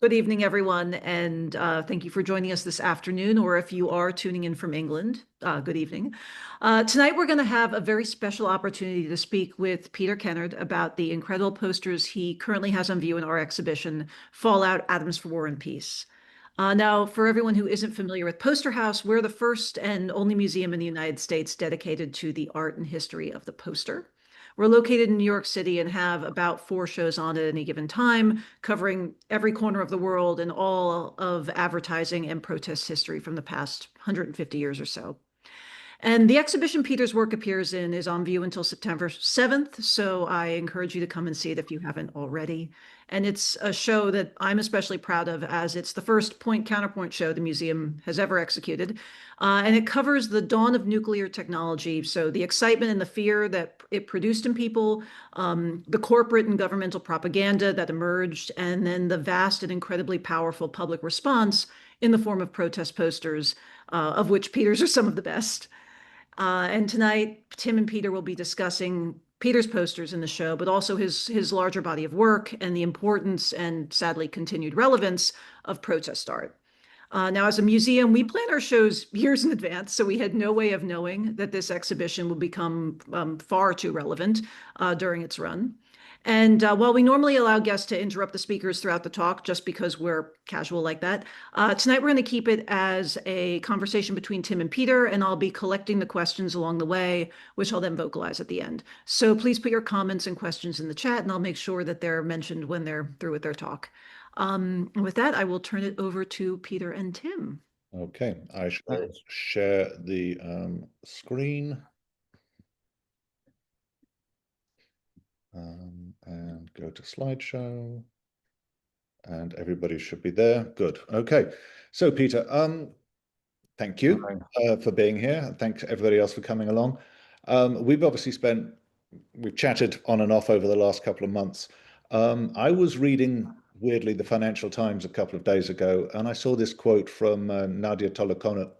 Good evening, everyone, and thank you for joining us this afternoon, or if you are tuning in from England, good evening. Tonight, we're going to have a very special opportunity to speak with Peter Kennnard about the incredible posters he currently has on view in our exhibition, Fallout: Atoms for War and Peace. Now, for everyone who isn't familiar with Poster House, we're the first and only museum in the United States dedicated to the art and history of the poster. We're located in New York City and have about 4 shows on at any given time, covering every corner of the world and all of advertising and protest history from the past 150 years or so. And the exhibition Peter's work appears in is on view until September 7th, so I encourage you to come and see it if you haven't already. And it's a show that I'm especially proud of, as it's the first point-counterpoint show the museum has ever executed. And it covers the dawn of nuclear technology, so the excitement and the fear that it produced in people, the corporate and governmental propaganda that emerged, and then the vast and incredibly powerful public response in the form of protest posters, of which Peter's are some of the best. And tonight, Tim and Peter will be discussing Peter's posters in the show, but also his larger body of work and the importance and sadly continued relevance of protest art. Now, as a museum, we plan our shows years in advance, so we had no way of knowing that this exhibition will become far too relevant during its run. And while we normally allow guests to interrupt the speakers throughout the talk, just because we're casual like that, tonight we're going to keep it as a conversation between Tim and Peter, and I'll be collecting the questions along the way, which I'll then vocalize at the end. So please put your comments and questions in the chat, and I'll make sure that they're mentioned when they're through with their talk. With that, I will turn it over to Peter and Tim. Okay, I shall share the screen. And go to slideshow, and everybody should be there. Good. Okay. So Peter, thank you for being here. Thanks everybody else for coming along. We've chatted on and off over the last couple of months. I was reading, weirdly, the Financial Times a couple of days ago, and I saw this quote from Nadia Tolokonnikova.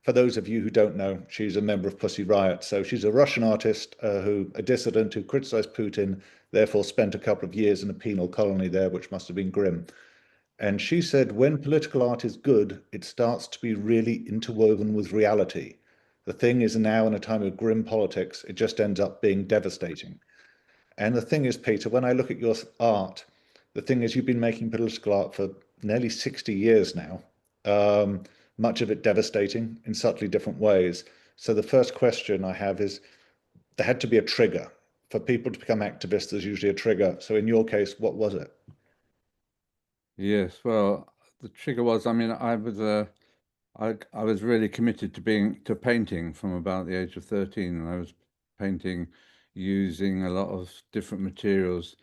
For those of you who don't know, she's a member of Pussy Riot. So she's a Russian artist, a dissident who criticized Putin, therefore spent a couple of years in a penal colony there, which must have been grim. And she said, when political art is good, it starts to be really interwoven with reality. The thing is, now in a time of grim politics, it just ends up being devastating. And the thing is, Peter, when I look at your art, the thing is, you've been making political art for nearly 60 years now. Much of it devastating in subtly different ways. So the first question I have is, there had to be a trigger. For people to become activists, there's usually a trigger. So in your case, what was it? Yes, well, the trigger was, I mean, I was really committed to painting from about the age of 13, and I was painting using a lot of different materials,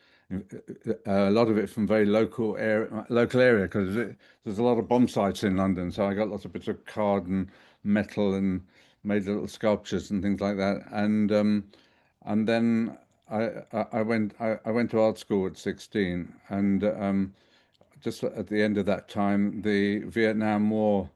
a lot of it from very local area, because there's a lot of bomb sites in London. So I got lots of bits of card and metal and made little sculptures and things like that. And then I went to art school at 16, and just at the end of that time, the Vietnam War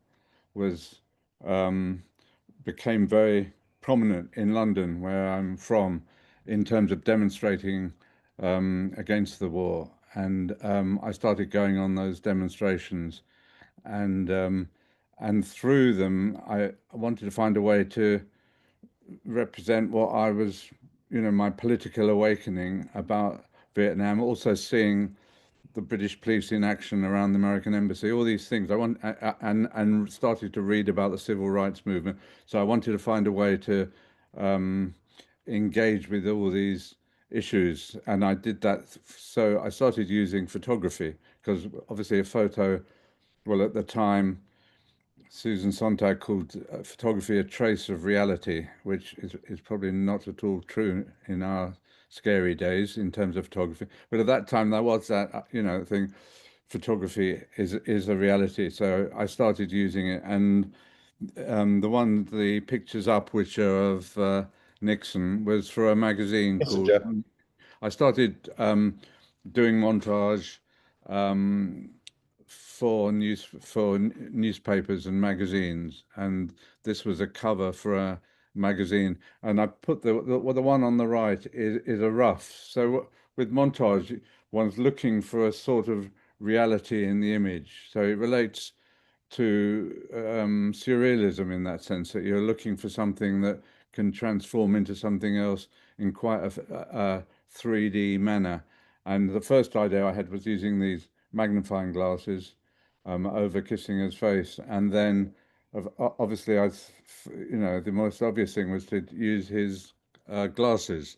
became very prominent in London, where I'm from, in terms of demonstrating against the war. And I started going on those demonstrations, and through them, I wanted to find a way to represent what I was, my political awakening about Vietnam, also seeing the British police in action around the American embassy, all these things. And started to read about the civil rights movement. So I wanted to find a way to engage with all these issues, and I did that. So I started using photography, because obviously at the time, Susan Sontag called photography a trace of reality, which is probably not at all true in our scary days in terms of photography. But at that time, there was that, thing, photography is a reality. So I started using it, and the pictures up, which are of Nixon, was for a magazine called. I started doing montage for newspapers and magazines, and this was a cover for a magazine. And I put the one on the right is a rough. So with montage, one's looking for a sort of reality in the image. So it relates to surrealism in that sense, that you're looking for something that can transform into something else in quite a 3D manner. And the first idea I had was using these magnifying glasses over Kissinger's face, and then obviously the most obvious thing was to use his glasses,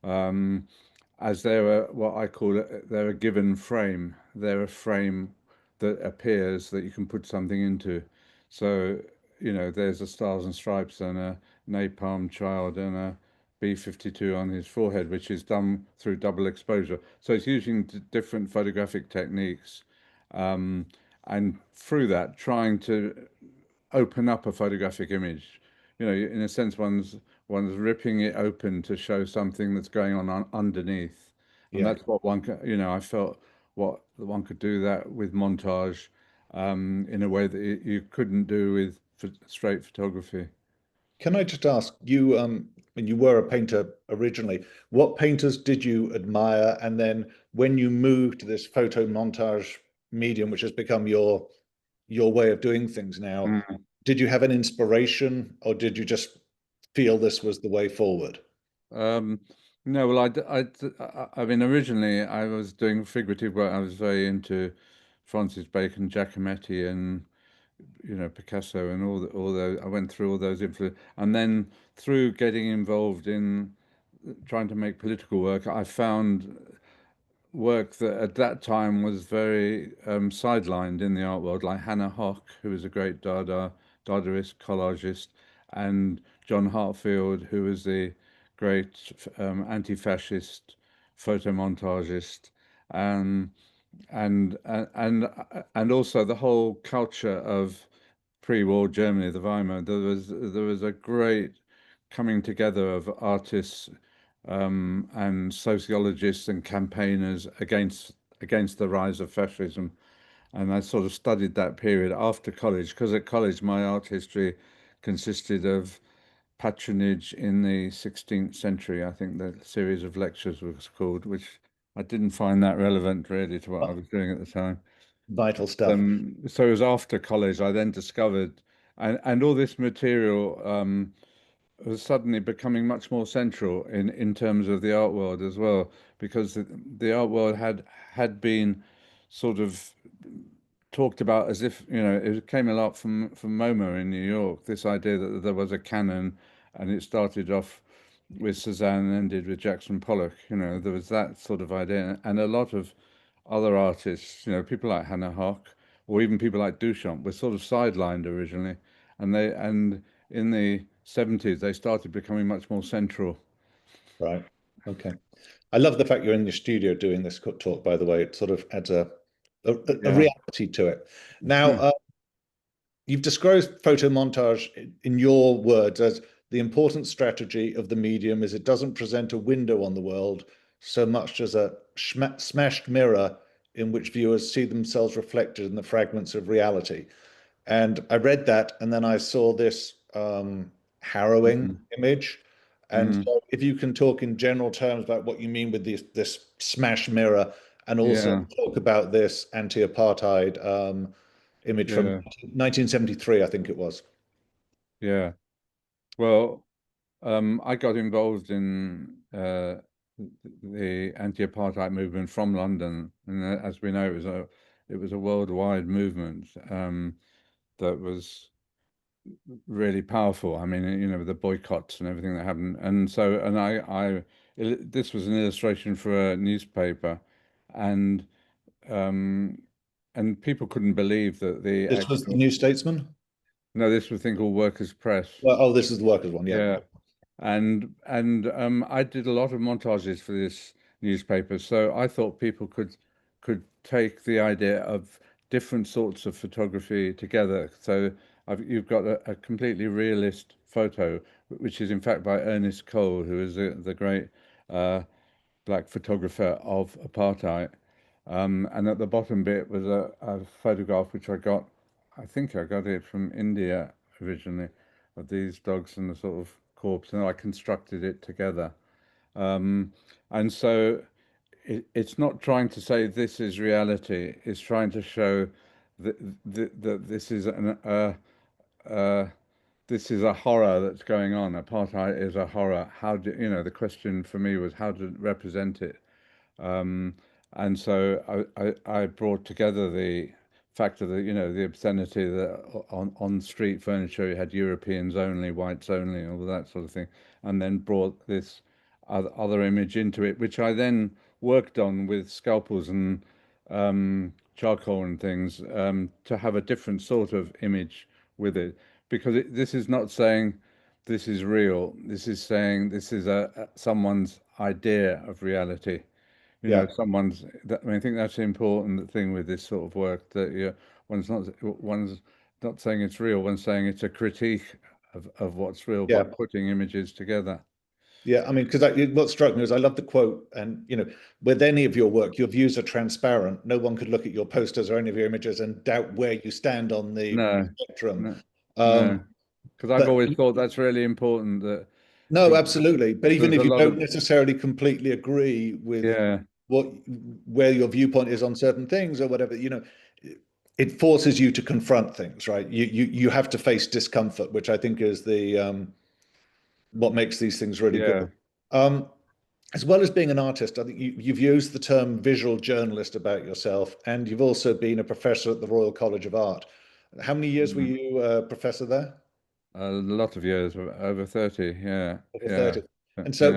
as they're what I call it, they're a given frame. They're a frame that appears that you can put something into. So, there's a Stars and Stripes and a Napalm Child and a B-52 on his forehead, which is done through double exposure. So it's using different photographic techniques, and through that trying to open up a photographic image. In a sense, one's ripping it open to show something that's going on underneath, and Yeah. that's what I felt what one could do that with montage, in a way that you couldn't do with straight photography. Can I just ask you, when you were a painter originally, what painters did you admire? And then when you moved to this photo montage medium, which has become your way of doing things now, did you have an inspiration, or did you just feel this was the way forward? No, well, I mean, originally I was doing figurative work. I was very into Francis Bacon, Giacometti, and Picasso, and all those. I went through all those influences, and then through getting involved in trying to make political work, I found work that at that time was very sidelined in the art world, like Hannah Hoch, who was a great Dadaist, collagist, and John Hartfield, who was the great anti-fascist photomontagist, um, and also the whole culture of pre-war Germany, the Weimar. There was a great coming together of artists, and sociologists and campaigners against the rise of fascism. And I sort of studied that period after college, because at college my art history consisted of patronage in the 16th century. I think the series of lectures was called, which I didn't find that relevant really to what I was doing at the time. Vital stuff. So it was after college I then discovered, and all this material was suddenly becoming much more central in terms of the art world as well, because the art world had been sort of talked about as if, it came a lot from MoMA in New York, this idea that there was a canon, and it started off with Cézanne and ended with Jackson Pollock. There was that sort of idea, and a lot of other artists, people like Hannah Hoch, or even people like Duchamp, were sort of sidelined originally, and in the 70s they started becoming much more central. Right. Okay. I love the fact you're in your studio doing this talk, by the way. It sort of adds a Yeah. reality to it. Now, you've described photo montage in your words as the important strategy of the medium is it doesn't present a window on the world so much as a smashed mirror in which viewers see themselves reflected in the fragments of reality. And I read that, and then I saw this harrowing image. And so if you can talk in general terms about what you mean with this smash mirror, and also Yeah. talk about this anti-apartheid image from Yeah. 1973, I think it was. Yeah. Well, I got involved in the anti-apartheid movement from London, and as we know, it was a worldwide movement, that was really powerful. I mean, the boycotts and everything that happened, and so this was an illustration for a newspaper, and um, and people couldn't believe that the This was the actual. New Statesman. No, this was a thing called Workers' Press. Well, oh, this is the Workers' one. Yeah. Yeah. And I did a lot of montages for this newspaper, so I thought people could take the idea of different sorts of photography together. So you've got a completely realist photo, which is in fact by Ernest Cole, who is the great black photographer of apartheid. And at the bottom bit was a photograph which I think I got it from India originally, of these dogs and the sort of corpse, and I constructed it together. And so it's not trying to say this is reality. It's trying to show that this is uh, this is a horror that's going on. Apartheid is a horror. How do you know? The question for me was how to represent it. Um, and so I brought together the fact of the obscenity that on street furniture you had Europeans only, whites only, all that sort of thing, and then brought this other image into it, which I then worked on with scalpels and charcoal and things to have a different sort of image with it, because this is not saying this is real. This is saying this is someone's idea of reality. Yeah. I mean, I think that's the important thing with this sort of work, that one's not saying it's real, one's saying it's a critique of what's real by Yeah. putting images together. Yeah, I mean, because what struck me was I love the quote, and with any of your work, your views are transparent. No one could look at your posters or any of your images and doubt where you stand on the No, spectrum. no, no, because I've But always thought that's really important, that no, absolutely. But even there's a if you lot don't of, necessarily completely agree with yeah, where your viewpoint is on certain things or whatever, it forces you to confront things, right? You have to face discomfort, which I think is the what makes these things really yeah. good. Um, as well as being an artist, I think you've used the term visual journalist about yourself, and you've also been a professor at the Royal College of Art. How many years were Mm. you a professor there? A lot of years, over 30, yeah, Over yeah, 30. And so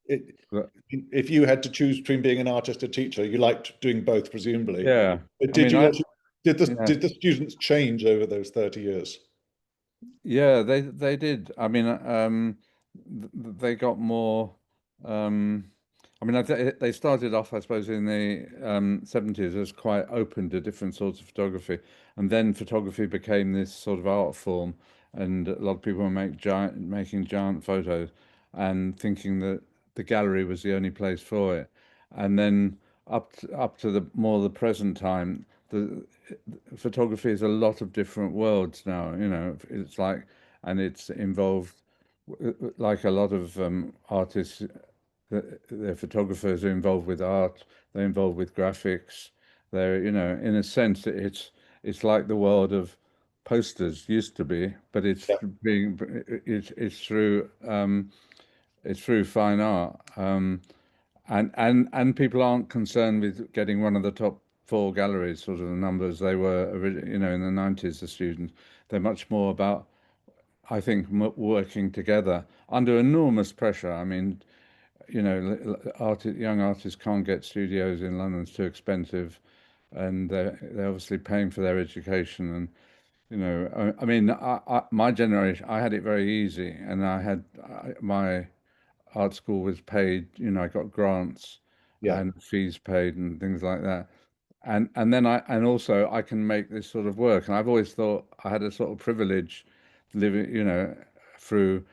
yeah. But, if you had to choose between being an artist or teacher, you liked doing both, presumably. yeah, But I mean, yeah. did the students change over those 30 years? Yeah, they did. I mean, they got more. Um, I mean, they started off, I suppose, in the 70s as quite open to different sorts of photography, and then photography became this sort of art form, and a lot of people were making giant photos, and thinking that the gallery was the only place for it, and then up to the present time, the photography is a lot of different worlds now. It's like, and it's involved, like a lot of artists, they're photographers are involved with art, they're involved with graphics. They're, in a sense, it's like the world of posters used to be, but Yeah. it's through fine art. And people aren't concerned with getting one of the top four galleries, sort of the numbers they were, in the 90s, the students. They're much more about, I think, working together under enormous pressure. I mean, young artists can't get studios in London; it's too expensive, and they're obviously paying for their education. And I mean, my generation, I had it very easy, and my art school was paid. I got grants Yeah. and fees paid and things like that. And then also I can make this sort of work. And I've always thought I had a sort of privilege living, through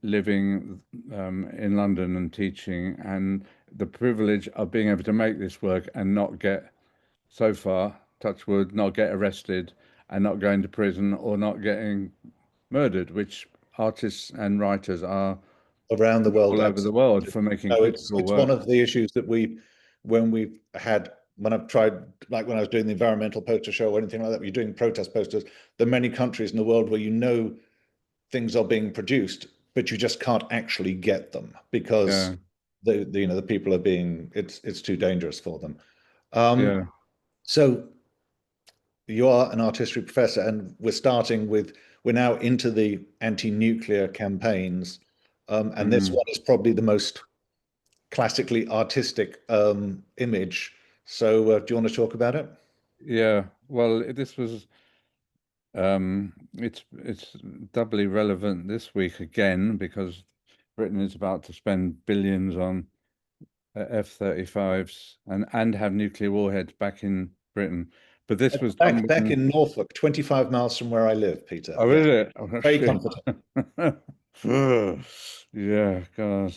living in London and teaching, and the privilege of being able to make this work and not get, so far, touch wood, not get arrested and not going to prison or not getting murdered, which artists and writers are Around the world, all over the absolutely. world for making No, critical it's one work. of the issues that when I've tried, like when I was doing the environmental poster show or anything like that, you're doing protest posters. There are many countries in the world where things are being produced, but you just can't actually get them because Yeah, the people are being it's too dangerous for them. Um, yeah. so you are an art history professor, and we're now into the anti-nuclear campaigns, and this Mm. one is probably the most classically artistic image. So, do you want to talk about it? Yeah, well, this was it's doubly relevant this week again, because Britain is about to spend billions on F-35s and have nuclear warheads back in Britain. But this was done Back when, in Norfolk, 25 miles from where I live, Peter. oh, Yes, is it? Oh, very shit. comforting. Yeah, God.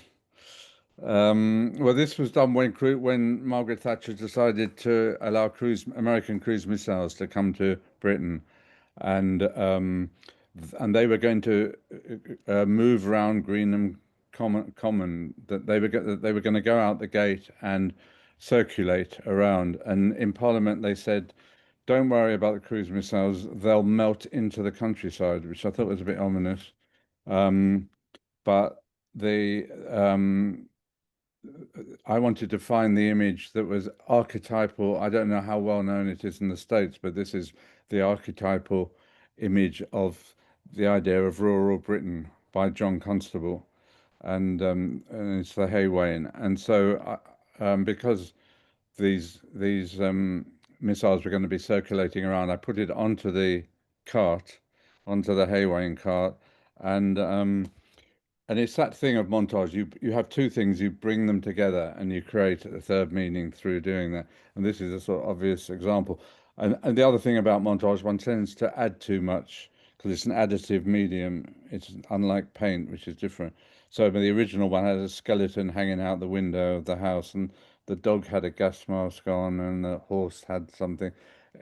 Well, this was done when Margaret Thatcher decided to allow American cruise missiles to come to Britain, and they were going to move around Greenham Common. That they were going to go out the gate and circulate around. And in Parliament, they said, don't worry about the cruise missiles, they'll melt into the countryside, which I thought was a bit ominous. But the I wanted to find the image that was archetypal. I don't know how well known it is in the States, but this is the archetypal image of the idea of rural Britain by John Constable, and it's the Hay Wain. And so, because these missiles were going to be circulating around, I put it onto the cart, onto the Hay Wain cart, and it's that thing of montage. You have two things, you bring them together, and you create a third meaning through doing that. And this is a sort of obvious example. And the other thing about montage, one tends to add too much because it's an additive medium. It's unlike paint, which is different. So the original one had a skeleton hanging out the window of the house, and the dog had a gas mask on, and the horse had something.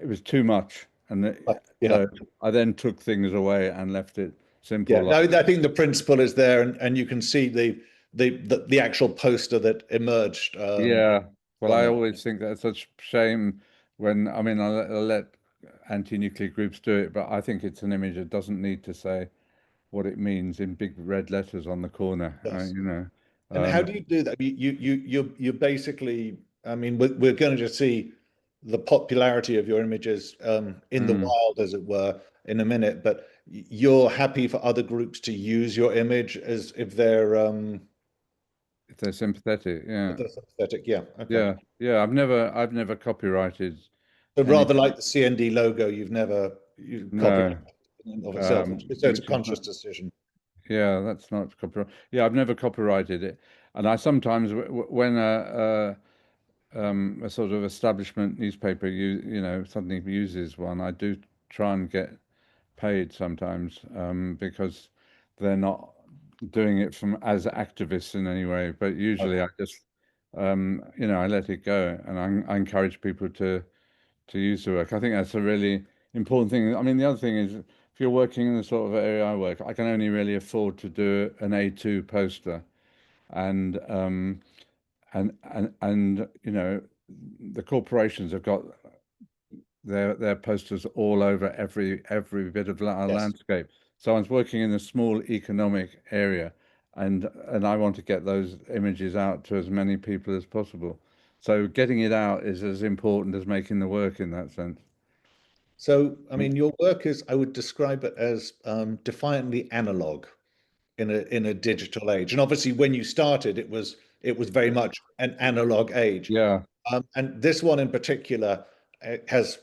It was too much, and Yeah. so I then took things away and left it simple. Yeah, no, I think the principle is there, and you can see the actual poster that emerged. Yeah, well, From I it. always think that's such a shame when, I mean, I'll let anti-nuclear groups do it, but I think it's an image that doesn't need to say what it means in big red letters on the corner, Yes. you know. And how do you do that? You basically, I mean, we're going to see the popularity of your images in the wild, as it were, in a minute. But you're happy for other groups to use your image as if they're If they're sympathetic, yeah, sympathetic. Yeah. Okay. yeah. I've never copyrighted So any. rather like the CND logo, you No, copyright in of itself. So it's a which is conscious not. decision. Yeah, that's not copyright. Yeah, I've never copyrighted it, and I sometimes when a sort of establishment newspaper, you know, suddenly uses one, I do try and get paid sometimes, because they're not doing it from as activists in any way. But usually, I just, you know, I let it go, and I encourage people to use the work. I think that's a really important thing. I mean, the other thing is, if you're working in the sort of area I work, I can only really afford to do an A2 poster, and and you know, the corporations have got their posters all over every bit of our Yes. landscape. So I was working in a small economic area, and I want to get those images out to as many people as possible. So getting it out is as important as making the work in that sense. So, I mean, your work is, I would describe it as defiantly analog in a digital age. And obviously, when you started, it was very much an analog age. Yeah, And this one in particular has,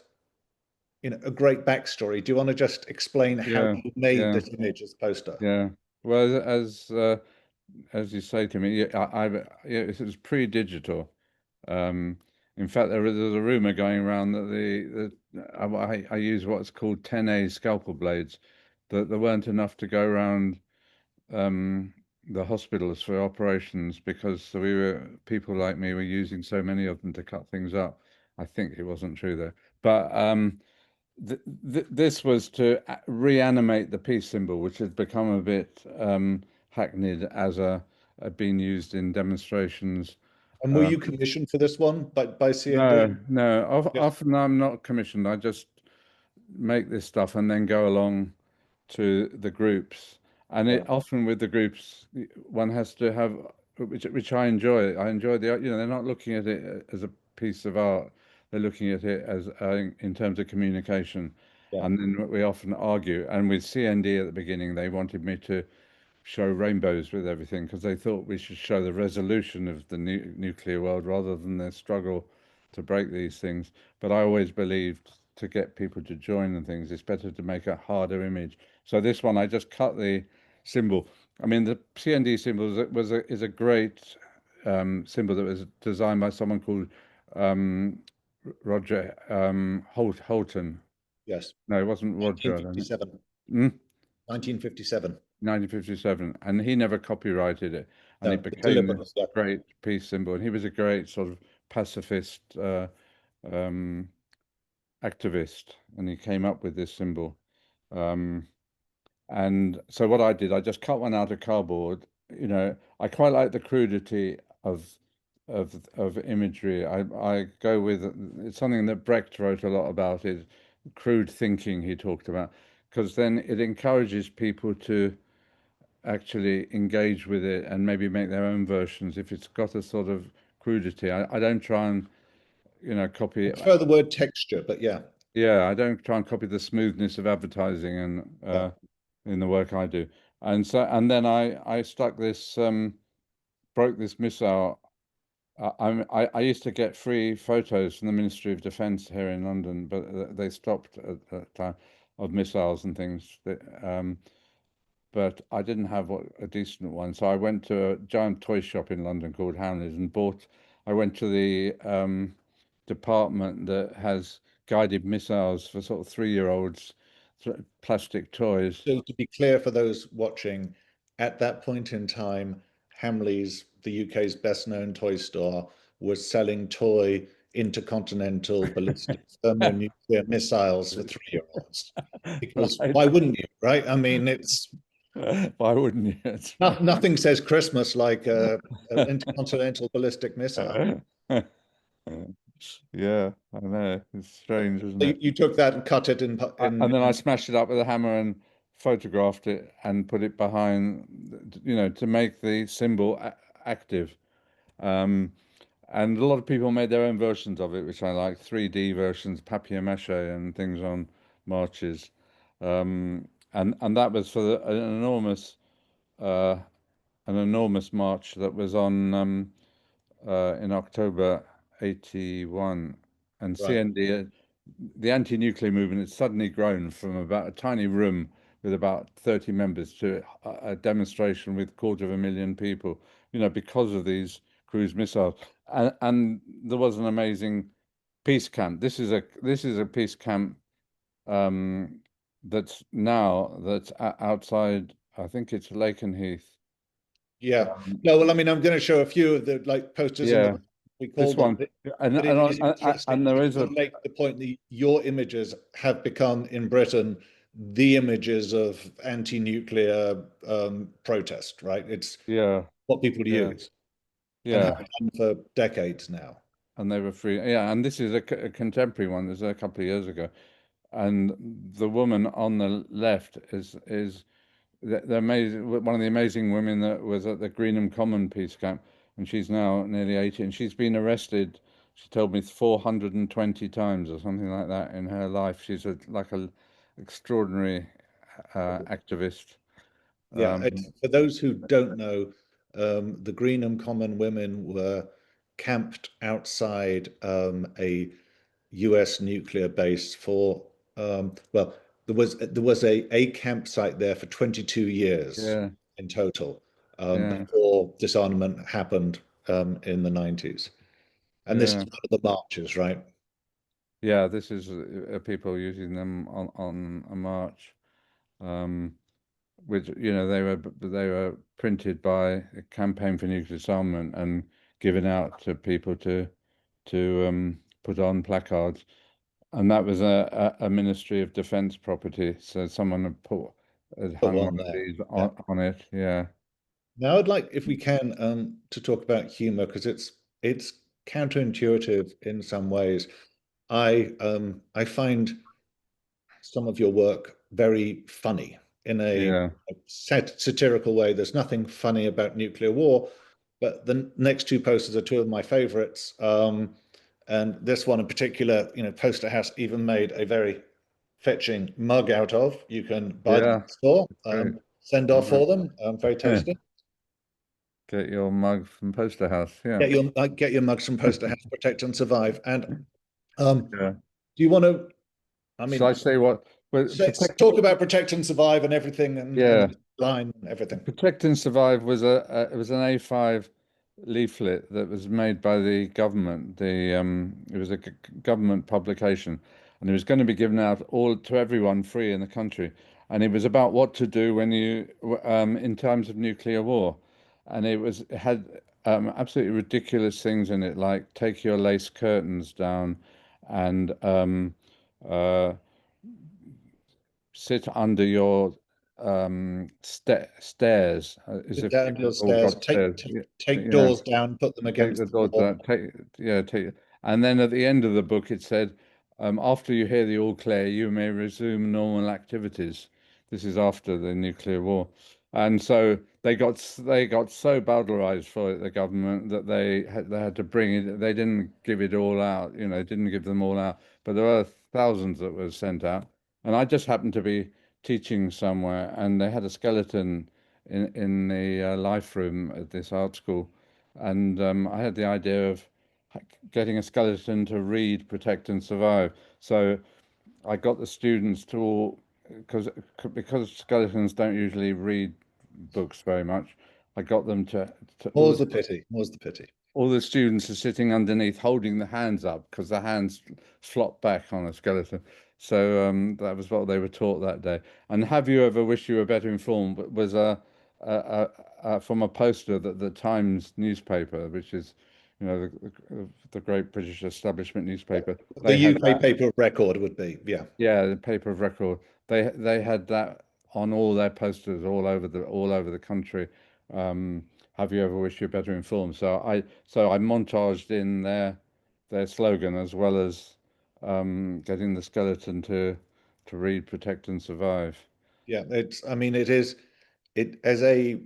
a great backstory. Do you want to just explain how yeah, you made yeah, this image as poster? yeah. Well, as you say to me, yeah, yeah, it was pre-digital. Um, in fact, there's a rumor going around that I use what's called 10A scalpel blades, that there weren't enough to go around the hospitals for operations because people like me were using so many of them to cut things up. I think it wasn't true though, but this was to reanimate the peace symbol, which had become a bit hackneyed as being used in demonstrations. And were you commissioned for this one by CND? No. Yes. Often I'm not commissioned. I just make this stuff and then go along to the groups. And Yeah. often with the groups, one has to have, which I enjoy. I enjoy they're not looking at it as a piece of art. They're looking at it as in terms of communication. Yeah. And then we often argue. And with CND at the beginning, they wanted me to show rainbows with everything because they thought we should show the resolution of the nuclear world rather than their struggle to break these things. But I always believed to get people to join and things, it's better to make a harder image. So this one, I just cut the symbol. I mean, the CND symbol is a great symbol that was designed by someone called Roger Holton. Yes. No, it wasn't Roger. I don't know. 1957. Hmm? 1957. 1957, and he never copyrighted it, and No, it became deliberate. this Yeah. great peace symbol. And he was a great sort of pacifist um, activist, and he came up with this symbol. And so what I did, I just cut one out of cardboard. You know, I quite like the crudity of of imagery. I go with it's something that Brecht wrote a lot about, is crude thinking he talked about, because then it encourages people to actually engage with it and maybe make their own versions if it's got a sort of crudity. I don't try and copy I it. prefer the word texture, but yeah. Yeah, I don't try and copy the smoothness of advertising and Yeah. in the work I do. And then I stuck this broke this missile. I used to get free photos from the Ministry of Defence here in London, but they stopped at that time, of missiles and things. But I didn't have a decent one, so I went to a giant toy shop in London called Hamleys and bought. I went to the department that has guided missiles for sort of 3-year-olds, plastic toys. So to be clear for those watching, at that point in time, Hamleys, the UK's best known toy store, was selling toy intercontinental ballistic thermonuclear missiles for 3-year-olds. Because Right. why wouldn't you, right? I mean, it's Why wouldn't you? That's right. nothing says Christmas like an intercontinental ballistic missile. Yeah, I know. It's strange, isn't So it? you took that and cut it And then I smashed it up with a hammer and photographed it and put it behind, to make the symbol active. Um, and a lot of people made their own versions of it, which I like, 3D versions, papier-mâché and things on marches. And that was for uh, an enormous march that was on in October 81. And right. CND, the anti-nuclear movement had suddenly grown from about a tiny room with about 30 members to a demonstration with 250,000 people, because of these cruise missiles. And there was an amazing peace camp. This is a peace camp that's outside, I think it's Lakenheath. Yeah. No, well, I mean, I'm going to show a few of the posters in the Yeah, we call this them. one, and But it is interesting there is to a make the point that your images have become in Britain the images of anti-nuclear protest, right? It's yeah, what people yeah, use and have yeah, done for decades now. and they were free. Yeah, and this is a contemporary one. This is a couple of years ago, and the woman on the left is the amazing, one of the amazing women that was at the Greenham Common Peace Camp, and she's now nearly 80, and she's been arrested. She told me 420 times or something like that in her life. She's like a extraordinary activist. Yeah, Um, for those who don't know, the Greenham Common women were camped outside a US nuclear base for well, there was a campsite there for 22 years yeah, in total yeah, before disarmament happened in the 90s. And this is yeah, one of the marches, right? yeah. This is people using them on a march. Um, which they were printed by a Campaign for Nuclear Disarmament and given out to people to put on placards, and that was a Ministry of Defence property. So someone had Put hung one one of there. these Yeah. on it. Yeah, Now I'd like, if we can, to talk about humor because it's counterintuitive in some ways. I find some of your work very funny in a yeah, satirical way. There's nothing funny about nuclear war, but the next two posters are two of my favorites. And this one in particular, Poster House even made a very fetching mug out of. You can buy them yeah. in the store, Great. send off Yeah. for them. Very tasty. Get your mug from Poster House. Yeah, Get your mugs from Poster House, protect and survive. And do yeah. you want to? I Shall I mean, say what? Well, let's talk about protect and survive and everything, and yeah. the line and everything. Protect and Survive was it was an A5 leaflet that was made by the government. It was a government publication, and it was going to be given out all to everyone free in the country. And it was about what to do when in times of nuclear war, and it had absolutely ridiculous things in it, like take your lace curtains down, and uh, sit under your stairs. As if down people your all stairs, got stairs. take doors down, put them Take against the the doors wall. down. Take. And then at the end of the book, it said, after you hear the all clear, you may resume normal activities. This is after the nuclear war, and so they got so bowdlerized for it, the government, that they had to bring it. They didn't give it all out, didn't give them all out, but there were thousands that were sent out. And I just happened to be teaching somewhere, and they had a skeleton in the life room at this art school, and I had the idea of getting a skeleton to read, protect, and survive. So I got the students to all, because skeletons don't usually read books very much. I got them to More's the pity. More's the pity. all the students are sitting underneath, holding the hands up, because the hands flop back on a skeleton. So that was what they were taught that day. And have you ever wished you were better informed? Was from a poster that the Times newspaper, which is, the great British establishment newspaper. The UK paper of record would be, yeah. Yeah, the paper of record. They had that on all their posters all over the country. Have you ever wished you were better informed? So I montaged in their slogan, as well as getting the skeleton to read, protect, and survive. Yeah, it as a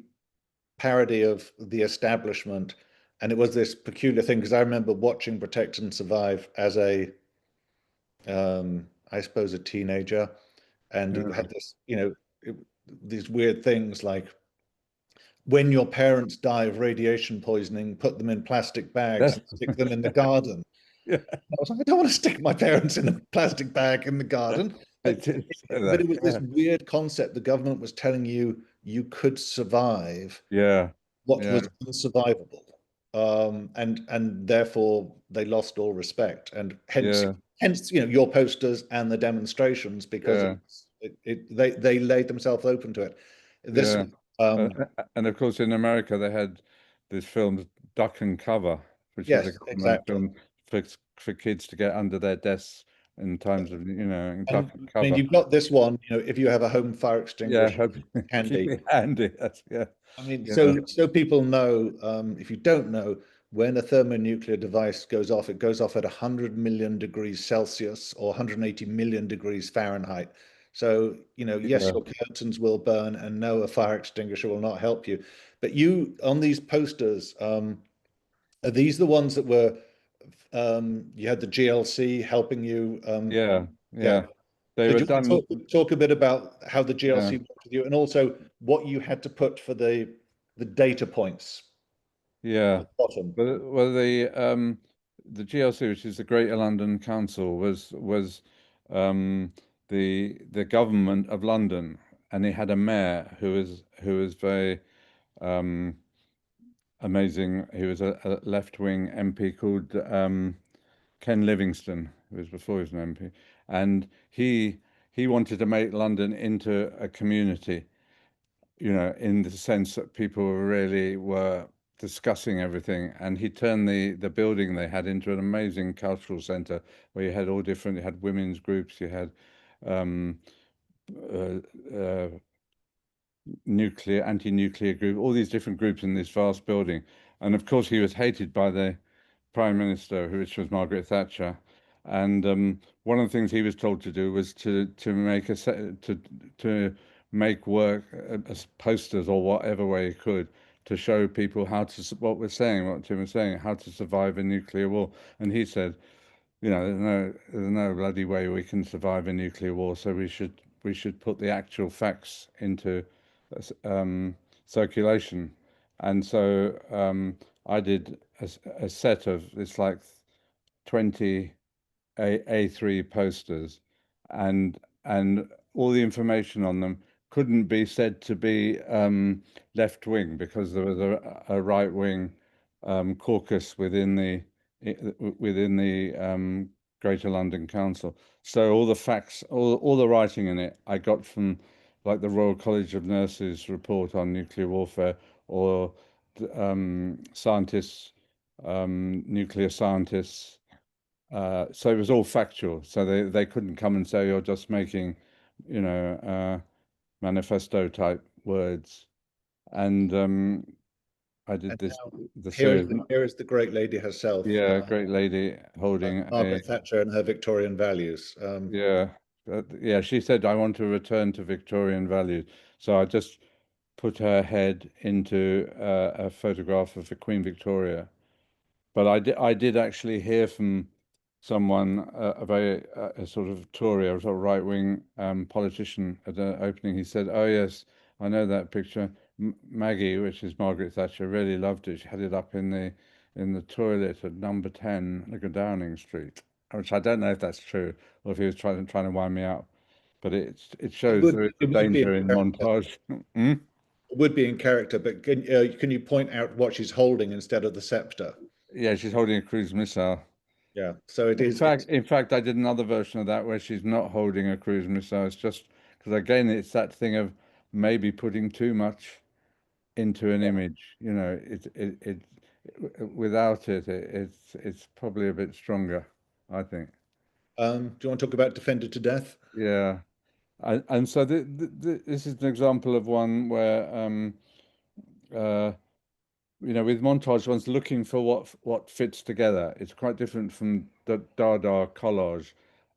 parody of the establishment, and it was this peculiar thing, because I remember watching Protect and Survive as I suppose a teenager, and it had this, these weird things like, when your parents die of radiation poisoning, put them in plastic bags and stick them in the garden. Yeah. I was like, I don't want to stick my parents in a plastic bag in the garden. But it was this weird concept. The government was telling you could survive what was unsurvivable. And therefore they lost all respect. And hence, your posters and the demonstrations, because they laid themselves open to it. This and of course in America they had this film Duck and Cover, which was a government film for kids to get under their desks in times of, duck and cover. I mean, you've got this one, if you have a home fire extinguisher, handy. Keep it handy. I mean, so people know, if you don't know, when a thermonuclear device goes off, it goes off at 100 million degrees Celsius or 180 million degrees Fahrenheit. So, yes, your curtains will burn, and no, a fire extinguisher will not help you. But you, on these posters, are these the ones that were, you had the GLC helping you? They were done. Talk a bit about how the GLC worked with you, and also what you had to put for the data points. Yeah. Bottom. Well, the GLC, which is the Greater London Council, was the government of London, and it had a mayor who was very amazing. He was a left-wing MP called Ken Livingstone, who was before he was an MP, and he wanted to make London into a community, in the sense that people really were discussing everything, and he turned the building they had into an amazing cultural centre where you had all different. You had women's groups, you had anti-nuclear group, all these different groups in this vast building. And of course, he was hated by the Prime Minister, which was Margaret Thatcher. And one of the things he was told to do was to make work as posters or whatever way he could to show people what Tim was saying, how to survive a nuclear war. And he said, there's no bloody way we can survive a nuclear war, so we should put the actual facts into circulation. And so I did a set of this, like 20 A3 posters, and all the information on them couldn't be said to be left wing, because there was a right wing caucus within the Greater London Council. So all the facts, all the writing in it, I got from, like, the Royal College of Nurses report on nuclear warfare, or scientists, nuclear scientists. So it was all factual. So they couldn't come and say, you're just making, manifesto type words. And I did And this now the here is series. here is the great lady herself, Yeah, great lady holding a Margaret Thatcher and her Victorian values. yeah. Yeah, she said, I want to return to Victorian values. So I just put her head into a photograph of the Queen Victoria. But I did actually hear from someone, a very a sort of Tory, a sort of right-wing politician at the opening. He said, "Oh yes, I know that picture. Maggie, which is Margaret Thatcher, really loved it. She had it up in the toilet at number 10, look at Downing Street." Which I don't know if that's true or if he was trying to wind me up. But it It shows would there is a it would be in danger in character. montage. Hmm? It would be in character, but can you point out what she's holding instead of the scepter? Yeah, she's holding a cruise missile. Yeah, so it In is. fact, It's in fact, I did another version of that where she's not holding a cruise missile. It's just because again, it's that thing of maybe putting too much into an image. You know, without it's probably a bit stronger, I think. Do you want to talk about Defended to Death? Yeah, and so this is an example of one where uh, you know, with montage, one's looking for what fits together. It's quite different from the Dada collage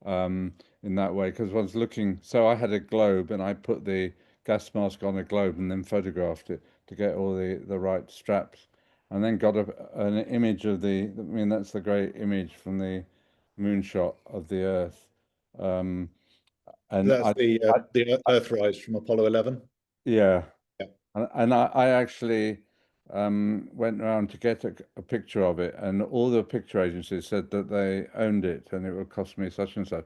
in that way, because one's looking. So I had a globe, and I put the gas mask on a globe, and then photographed it to get all the right straps, and then got an image of the. I mean, that's the great image from the moonshot of the Earth, um, and That's I the Earthrise from Apollo 11. yeah. Yeah, And I actually went around to get a picture of it, and all the picture agencies said that they owned it and it would cost me such and such.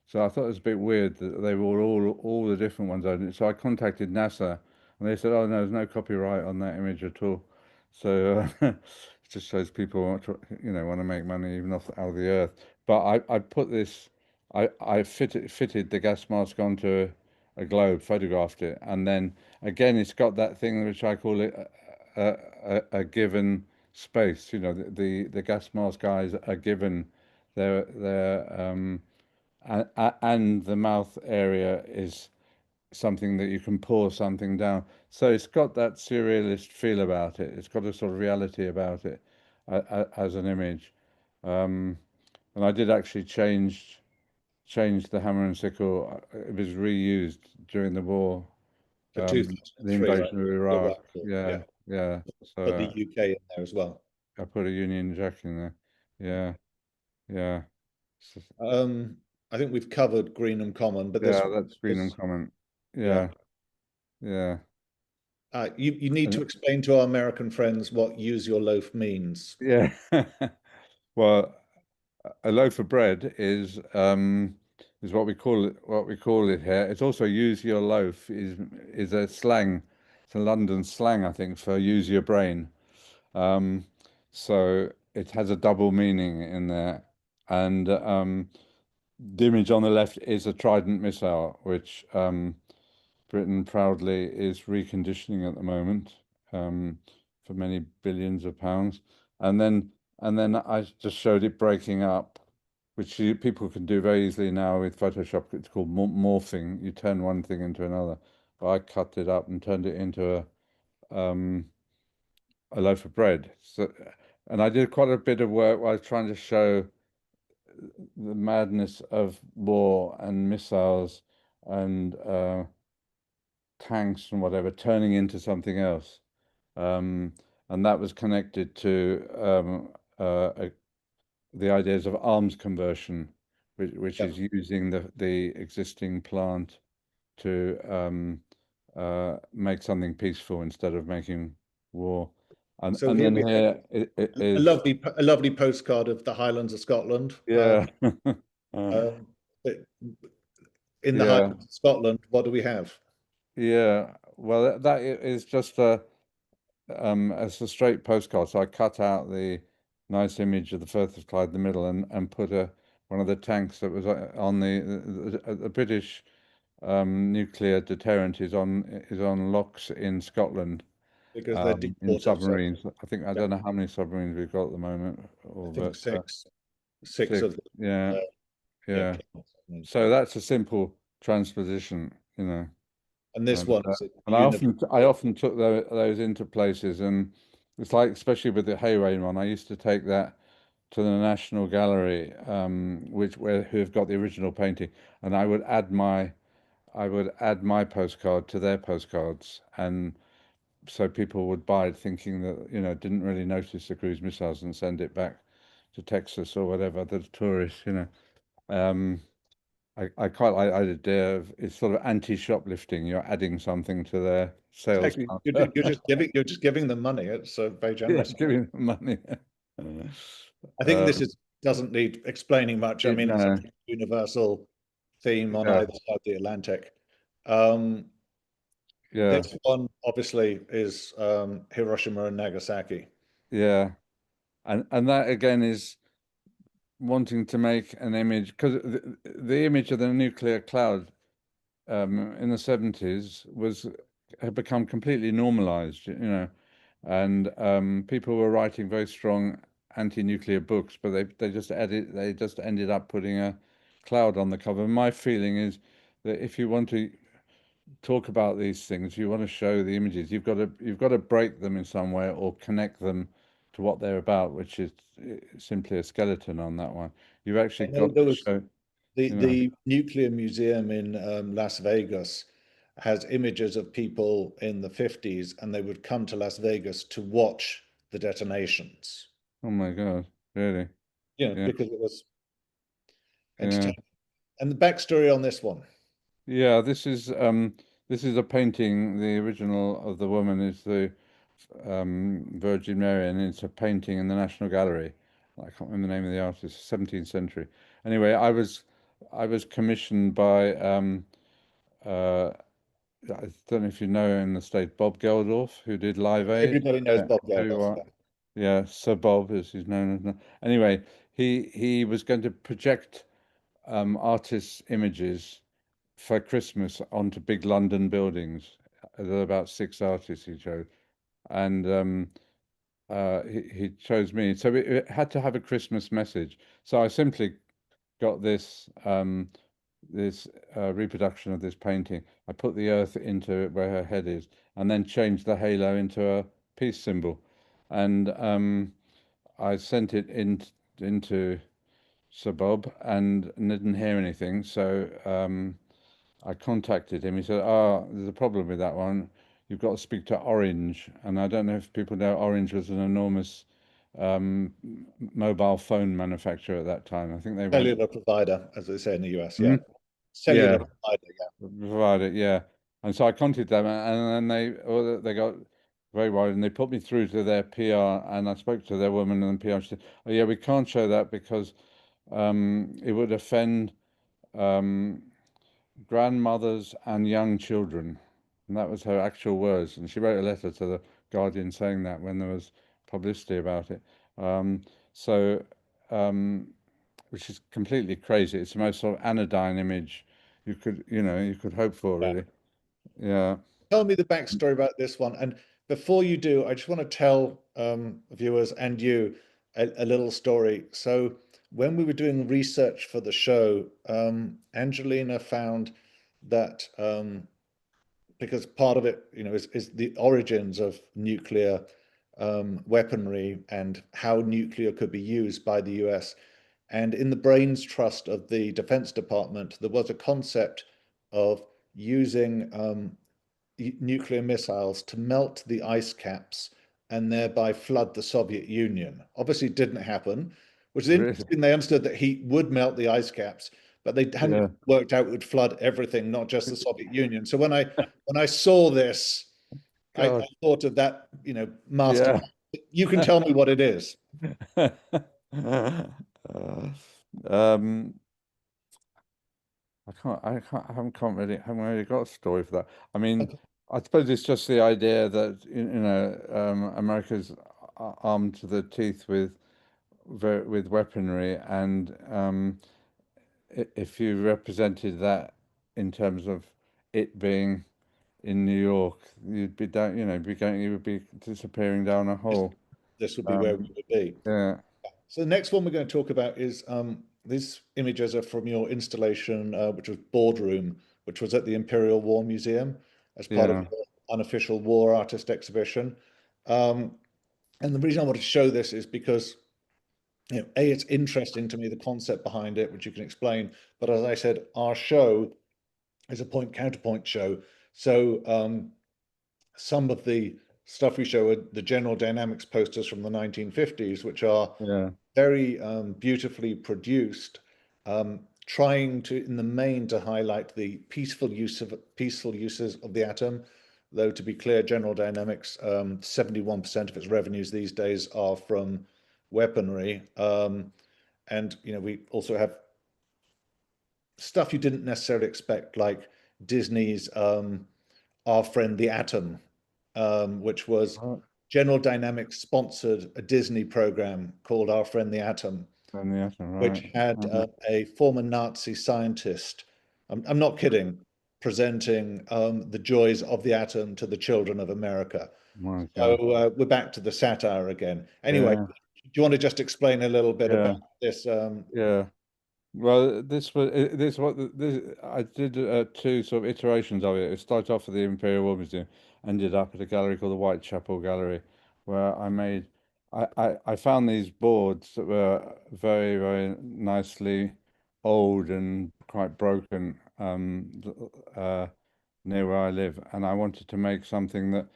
So I thought it was a bit weird that they were all the different ones owned it. So I contacted NASA, and they said, "Oh no, there's no copyright on that image at all." So it just shows people want to, want to make money even off out of the Earth. But I put this, I fitted the gas mask onto a globe, photographed it, and then again, it's got that thing which I call it a given space. You know, the gas mask guys are given their and the mouth area is something that you can pour something down. So it's got that surrealist feel about it. It's got a sort of reality about it as an image. Um, and I did actually change the hammer and sickle. It was reused during the war, for the 2003, right? invasion of You're Iraq. right. Cool. Yeah, Yeah, yeah. put the So UK in there as well. I put a Union Jack in there. Yeah, yeah, Um, I think we've covered Greenham Common, but yeah. That's Greenham this comment. yeah. Yeah, yeah. You need to And, explain to our American friends what use your loaf means. yeah. Well, a loaf of bread is what we call it here. It's also use your loaf is a slang. It's a London slang, I think, for use your brain. Um, so it has a double meaning in there. And the image on the left is a Trident missile, which Britain proudly is reconditioning at the moment for many billions of pounds. And then I just showed it breaking up, which people can do very easily now with Photoshop. It's called morphing. You turn one thing into another. But I cut it up and turned it into a loaf of bread. So, and I did quite a bit of work where I was trying to show the madness of war and missiles and tanks and whatever turning into something else. Um, and that was connected to the ideas of arms conversion, which Yeah. is using the existing plant to make something peaceful instead of making war. So And here then we have here it a is, lovely postcard of the Highlands of Scotland. yeah, Um, but in the yeah, Highlands of Scotland, what do we have? yeah. Well, that is just it's a straight postcard. So I cut out the nice image of the Firth of Clyde in the middle and put one of the tanks that was on the British nuclear deterrent is on locks in Scotland, Because they're deep in water. So submarines. I think I yeah, don't know how many submarines we've got at the moment, I or think but six six. of Yeah, uh, yeah. yeah. So that's a simple transposition, And this one is And I often took those into places, and it's like, especially with the Hay Rain one, I used to take that to the National Gallery, who have got the original painting, and I would add my postcard to their postcards, and so people would buy it thinking that, didn't really notice the cruise missiles and send it back to Texas or whatever, the tourists. I quite like the idea of it's sort of anti-shoplifting. You're adding something to their sales. exactly, you're just giving them money. It's very Yeah, generous. giving them money. I think this doesn't need explaining much. I mean, it's a No, pretty universal theme on yeah, either side of the Atlantic. Um, yeah, this one obviously is Hiroshima and Nagasaki. yeah, and that again is wanting to make an image, because the image of the nuclear cloud in the 70s had become completely normalized, and people were writing very strong anti-nuclear books, but they just ended up putting a cloud on the cover. My feeling is that if you want to talk about these things, you want to show the images, you've got to break them in some way or connect them to what they're about, which is simply a skeleton on that one. You've actually got There to was show, the Nuclear Museum in Las Vegas has images of people in the 50s, and they would come to Las Vegas to watch the detonations. oh my God, really? Yeah, Because it was yeah. entertaining. And the backstory on this one. Yeah, this is a painting. The original of the woman is the Virgin Mary, and it's a painting in the National Gallery. I can't remember the name of the artist, 17th century. Anyway, I was commissioned by uh, I don't know if you know in the States, Bob Geldof, who did Live Aid. Everybody knows Yeah, Bob who you Geldof. are. Yeah, Sir Bob, as he's known as now. Anyway, he was going to project artists' images for Christmas onto big London buildings. There were about 6 artists he chose, and he chose me. So it had to have a Christmas message. So I simply got this reproduction of this painting. I put the earth into it where her head is, and then changed the halo into a peace symbol, and I sent it into Sir Bob and didn't hear anything. So I contacted him. He said, there's a problem with that one. You've got to speak to Orange." And I don't know if people know Orange was an enormous um, mobile phone manufacturer at that time. I think they went, Cellular provider, as they say in the US. hmm? Yeah. Yeah, Cellular provider. Yeah. provided, yeah. And so I contacted them, and then they got very worried, and they put me through to their PR, and I spoke to their woman and PR. She said, "Oh yeah, we can't show that because it would offend um, grandmothers and young children." And that was her actual words. And she wrote a letter to the Guardian saying that when there was publicity about it. Um, so, um, which is completely crazy. It's the most sort of anodyne image you could hope for, Yeah. really. Yeah. Tell me the backstory about this one. And before you do, I just want to tell viewers and you a little story. So when we were doing research for the show, Angelina found that because part of it, is the origins of nuclear weaponry and how nuclear could be used by the US. And in the brains trust of the Defense Department, there was a concept of using nuclear missiles to melt the ice caps and thereby flood the Soviet Union. Obviously, it didn't happen, which is Really? interesting. They understood that heat would melt the ice caps, but they hadn't Yeah. worked out it would flood everything, not just the Soviet Union. So when I saw this, I God. thought of that, master. Yeah. You can tell me what it is. Um, I haven't really got a story for that. I mean, Okay. I suppose it's just the idea that America's armed to the teeth with weaponry, and if you represented that in terms of it being in New York, you'd be down, you would be disappearing down a This, hole. this would be where we Um, would be. yeah, So the next one we're going to talk about is these images are from your installation, which was Boardroom, which was at the Imperial War Museum. as part of Yeah. your unofficial war artist exhibition. And the reason I wanted to show this is because, A, it's interesting to me, the concept behind it, which you can explain. But as I said, our show is a point counterpoint show. So some of the stuff we show are the General Dynamics posters from the 1950s, which are Yeah. very beautifully produced, trying to, in the main, to highlight the peaceful uses of the atom. Though to be clear, General Dynamics, 71% of its revenues these days are from weaponry, and we also have stuff you didn't necessarily expect, like Disney's Our Friend the Atom, which was Oh, General Dynamics sponsored a Disney program called Our Friend the Atom, and the atom, which right. had a former Nazi scientist, I'm not kidding, presenting the joys of the atom to the children of America. My So God. we're back to the satire again. Anyway, Yeah. do you want to just explain a little bit Yeah. about this? Yeah. Well, this I did two sort of iterations of it. It started off at the Imperial War Museum, ended up at a gallery called the Whitechapel Gallery, where I found these boards that were very, very nicely old and quite broken, near where I live, and I wanted to make something that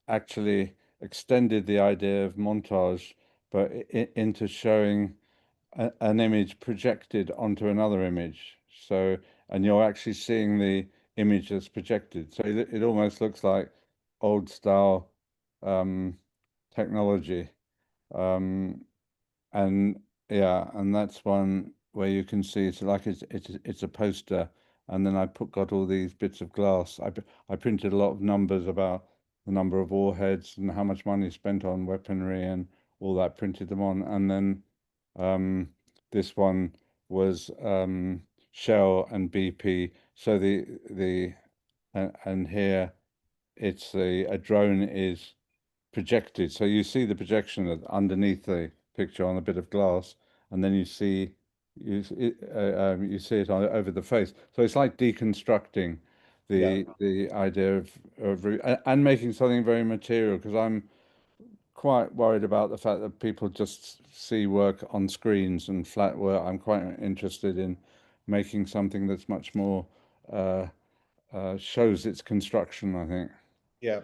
actually extended the idea of montage, but into showing an image projected onto another image. So, and you're actually seeing the image that's projected. So it almost looks like old style um, technology. Um, and yeah, and that's one where you can see it's like it's a poster, and then got all these bits of glass. I printed a lot of numbers about the number of warheads and how much money spent on weaponry and all that, printed them on, and then um, this one was Shell and BP. So and here it's a drone is projected. So you see the projection underneath the picture on a bit of glass, and then you see it over the face. So it's like deconstructing Yeah, the idea and making something very material, because I'm quite worried about the fact that people just see work on screens and flat work. I'm quite interested in making something that's much more shows its construction, I think. yeah.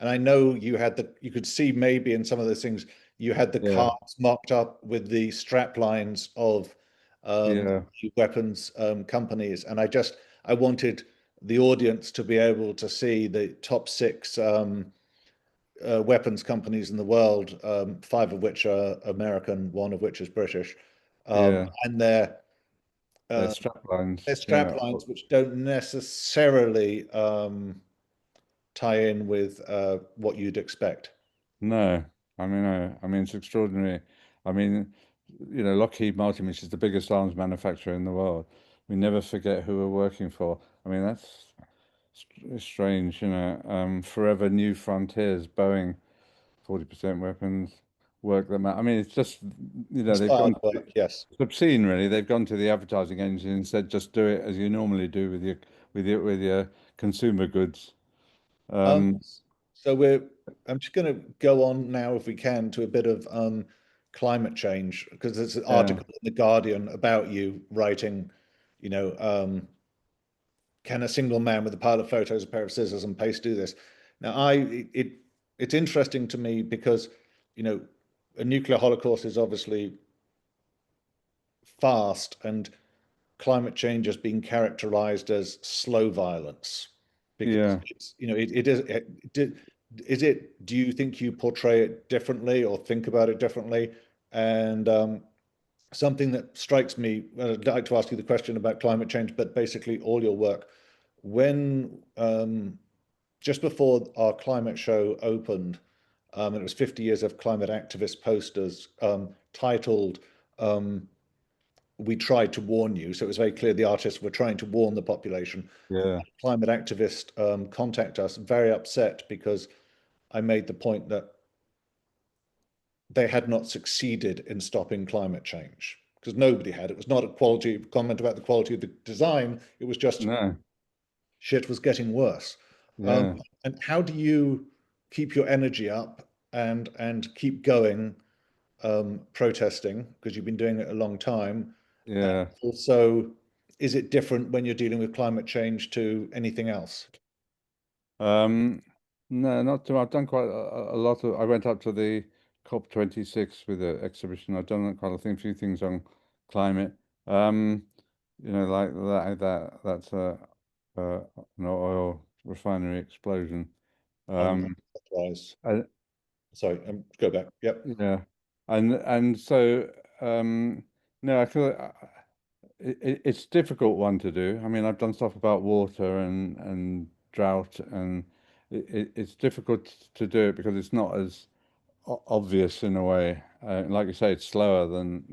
And I know you could see maybe in some of those things you had the Yeah, cards mocked up with the strap lines of yeah, the weapons companies, and I wanted the audience to be able to see the top six weapons companies in the world, five of which are American, one of which is British, yeah. and They're uh, strap lines. their Yeah. strap lines, which don't necessarily tie in with what you'd expect. No, I mean, it's extraordinary. I mean, Lockheed Martin, which is the biggest arms manufacturer in the world, we never forget who we're working for. I mean, that's strange, Forever New Frontiers, Boeing, 40% weapons, work that matter. I mean, it's just, they've Inspired gone work, yes. it's obscene, really. They've gone to the advertising agency and said, just do it as you normally do with your consumer goods. Um, Um, so I'm just going to go on now, if we can, to a bit of climate change, because there's an yeah, article in the Guardian about you writing, you know, can a single man with a pile of photos, a pair of scissors, and paste do this? Now, it's interesting to me because, you know, a nuclear holocaust is obviously fast, and climate change has been characterized as slow violence because yeah, it's, it is, do you think you portray it differently or think about it differently? And something that strikes me, I'd like to ask you the question about climate change, but basically all your work, when just before our climate show opened, and it was 50 years of climate activist posters titled We Tried to Warn You. So it was very clear the artists were trying to warn the population. yeah, Climate activist contact us, very upset because I made the point that they had not succeeded in stopping climate change, because nobody had. It was not a comment about the quality of the design. It was just no, shit was getting worse. Yeah. And how do you keep your energy up and keep going protesting because you've been doing it a long time? And Yeah. also, is it different when you're dealing with climate change to anything else? Um, no, not too. I've done quite a lot of. I went up to the COP26 with the exhibition. I've done quite a few things on climate. Um, like that's a an oil refinery explosion. I'm Um, surprised. I, Sorry, go back. Yep. yeah, and so no, I feel it's a difficult one to do. I mean, I've done stuff about water and drought, and it's difficult to do it because it's not as obvious in a way. Like you say, it's slower than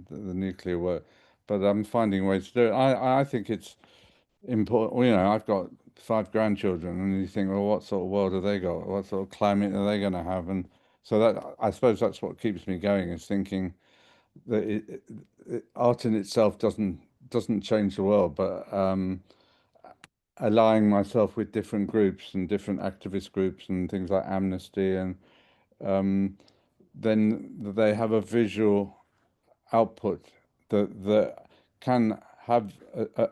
the nuclear work, but I'm finding ways to do it. I think it's important. Well, I've got 5 grandchildren, and you think, well, what sort of world have they got? What sort of climate are they going to have? And so that I suppose that's what keeps me going, is thinking that art in itself doesn't change the world, but allying myself with different groups and different activist groups and things like Amnesty, and um, then they have a visual output that can have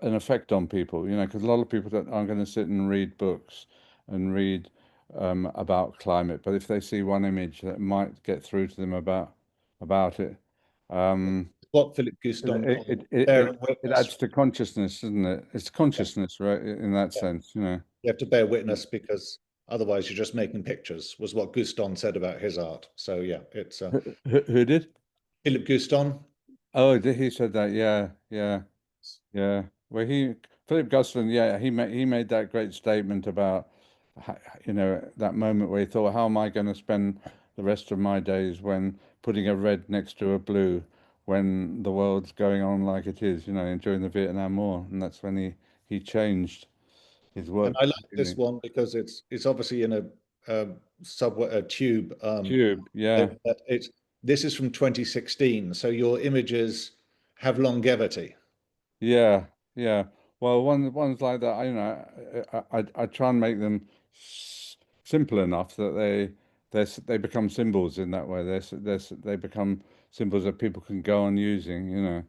an effect on people, because a lot of people aren't going to sit and read books and read about climate, but if they see one image that might get through to them about it, um, What Philip Guston it, called it, it, bearing it it witness. adds to consciousness, doesn't it? It's Yeah, consciousness, right? In that yeah. sense. You have to bear witness because otherwise you're just making pictures, was what Guston said about his art. So yeah, it's Who did? Philip Guston. Oh, he said that. Yeah, yeah, yeah. Well, Philip Guston, yeah, he made that great statement about, that moment where he thought, how am I going to spend the rest of my days when putting a red next to a blue when the world's going on like it is, during the Vietnam War, and that's when he changed his And work I like this completely. one because it's obviously in a subway a tube. Tube, yeah. But it's this is from 2016, so your images have longevity. Yeah, yeah. Well, ones like that, I try and make them simple enough that they become symbols in that way. They become symbols that people can go on using. Yeah,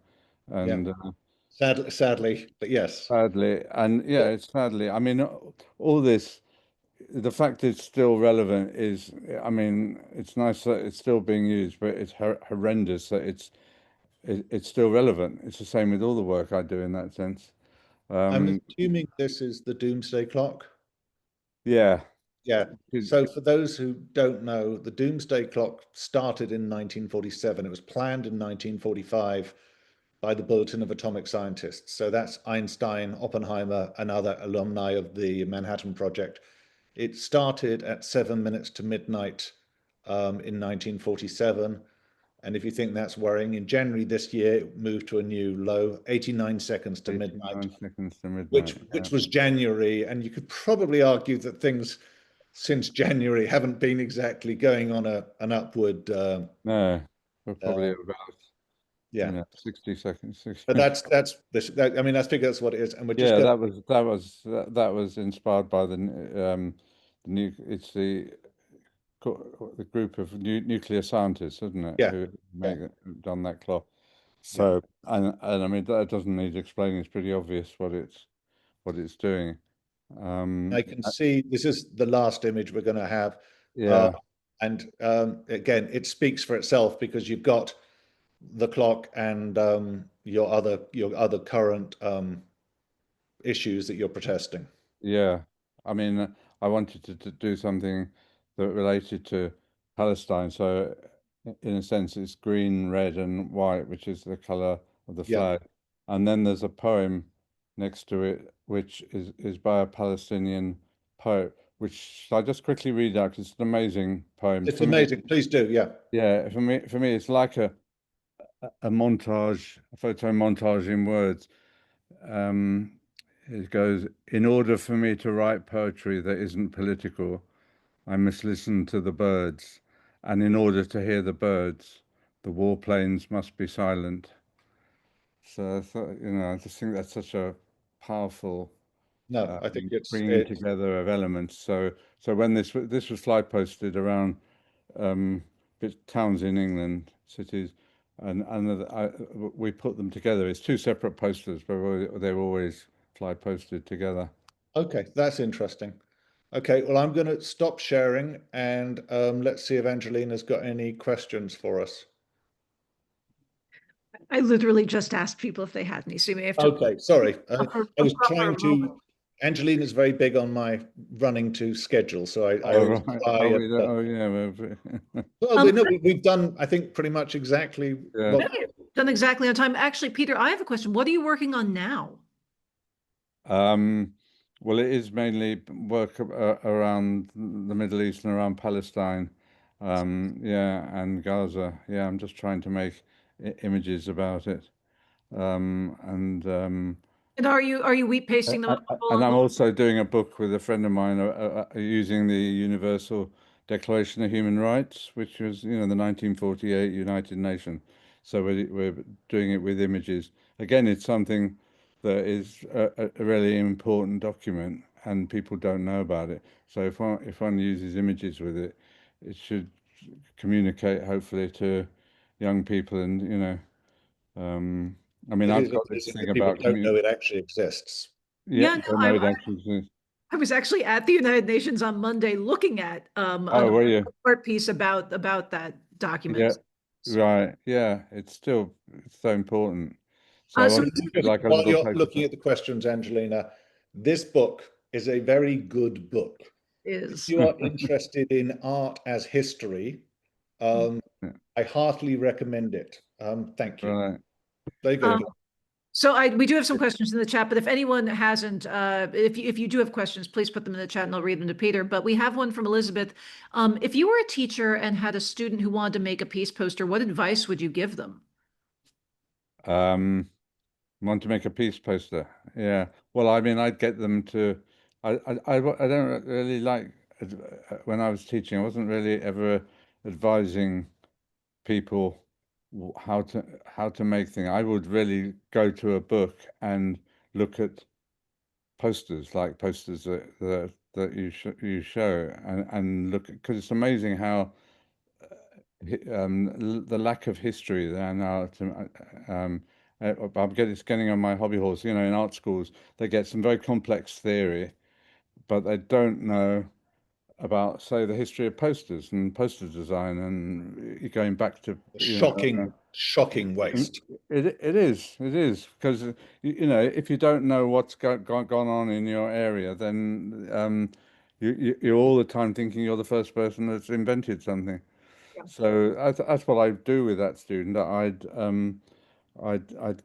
And sadly, but yes. sadly, and yeah, it's sadly. I mean, all this, the fact it's still relevant is, I mean, it's nice that it's still being used, but it's horrendous that it's still relevant. It's the same with all the work I do in that sense. I'm Um, assuming this is the Doomsday Clock. yeah, Yeah. it- So for those who don't know, the Doomsday Clock started in 1947. It was planned in 1945 by the Bulletin of Atomic Scientists. So that's Einstein, Oppenheimer, and other alumni of the Manhattan Project. It started at 7 minutes to midnight in 1947. And if you think that's worrying, in January this year, it moved to a new low, 89 seconds to midnight, 89 seconds to which midnight. Yeah. which was January. And you could probably argue that things since January haven't been exactly going on an upward. No, we're probably Uh, at about, yeah, 60 seconds. but that's this. I mean, I think that's what it is, and we're just Yeah, going. that was inspired by the new. It's the group of nuclear scientists, isn't it, Yeah, who yeah, who've done that clock. yeah. So, and I mean, that doesn't need explaining. It's pretty obvious what it's doing. I Um, can see this is the last image we're going to have, uh, yeah, and again, it speaks for itself because you've got the clock and your other current issues that you're protesting. yeah. I mean, I wanted to do something that related to Palestine. So, in a sense, it's green, red, and white, which is the color of the Yeah, flag. And then there's a poem next to it, which is by a Palestinian poet, which I just quickly read out because it's an amazing poem. it's For me, amazing. Please do. Yeah. yeah, for me, it's like a montage, a photo montage in words. Um, it goes, in order for me to write poetry that isn't political, I must listen to the birds. And in order to hear the birds, the warplanes must be silent. So I thought, I just think that's such a powerful No, I think bringing together of elements. So when this was fly posted around towns in England, cities, and we put them together. It's two separate posters, but they're always fly posted together. okay, that's interesting. Okay, well, I'm going to stop sharing and let's see if Angelina's got any questions for us. I literally just asked people if they had any, so you may have to. Okay, sorry. I was trying proper moment. to. Angelina's very big on my running to schedule, so I Oh, always right. try. Oh, yeah. Well, no, we've done, I think, pretty much exactly Yeah. what. Done exactly on time. Actually, Peter, I have a question. What are you working on now? Well, it is mainly work around the Middle East and around Palestine, yeah, and Gaza. Yeah, I'm just trying to make images about it, and And are you wheat pasting them up and I'm along? also doing a book with a friend of mine using the Universal Declaration of Human Rights, which was, the 1948 United Nations. So we're doing it with images. Again, it's something that is a really important document, and people don't know about it. So if one uses images with it, it should communicate hopefully to young people, and I mean, It I've is got this amazing thing that people about don't know it actually exists. yeah, Yeah, no, don't know it actually exists. I was actually at the United Nations on Monday looking at Oh, an were you? art piece about that Yeah, document. right. Yeah, it's so important. So I So want it to be like a While little you're paper. looking at the questions, Angelina, this book is a very good book. If is you are interested in art as history, Yeah, I heartily recommend it. Thank you. right. There you go. um, so we do have some questions in the chat, but if anyone hasn't, if you do have questions, please put them in the chat and I'll read them to Peter. But we have one from Elizabeth. If you were a teacher and had a student who wanted to make a peace poster, what advice would you give them? Want to make a peace poster? Yeah. Well, I mean, I'd get them to. I don't really like when I was teaching. I wasn't really ever advising people how to make things. I would really go to a book and look at posters, like posters that you show, and look, because it's amazing how the lack of history there now. It's getting on my hobby horse. In art schools they get some very complex theory, but they don't know about, say, the history of posters and poster design, and you're going back to Shocking waste. It is because if you don't know what's gone on in your area, then you're all the time thinking you're the first person that's invented something. Yeah. So that's what I do with that student. I'd